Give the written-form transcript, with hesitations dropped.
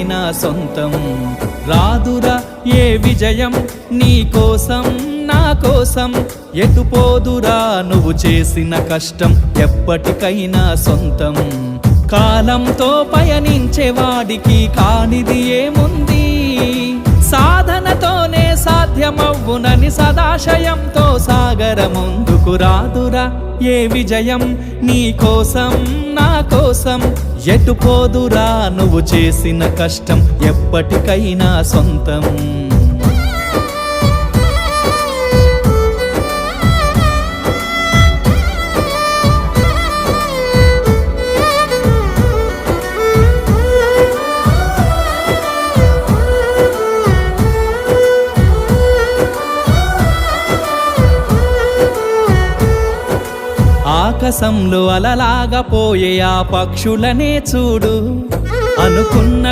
ఎప్పటికైనా సొంతం. రాదురా ఏ విజయం నీ కోసం నా కోసం, ఎటుపోదురా నువ్వు చేసిన కష్టం ఎప్పటికైనా సొంతం. కాలంతో పయనించేవాడికి కానిది ఏముంది, సాధనతోనే సాధ్యమవ్వునని సదాశయంతో సాగర ముందుకు. రాదురా ఏ విజయం నీ కోసం నా కోసం, ఎటుపోదురా నువ్వు చేసిన కష్టం ఎప్పటికైనా సొంతం. ఆకాశంలో అలలాగా పోయే ఆ పక్షులనే చూడు, అనుకున్న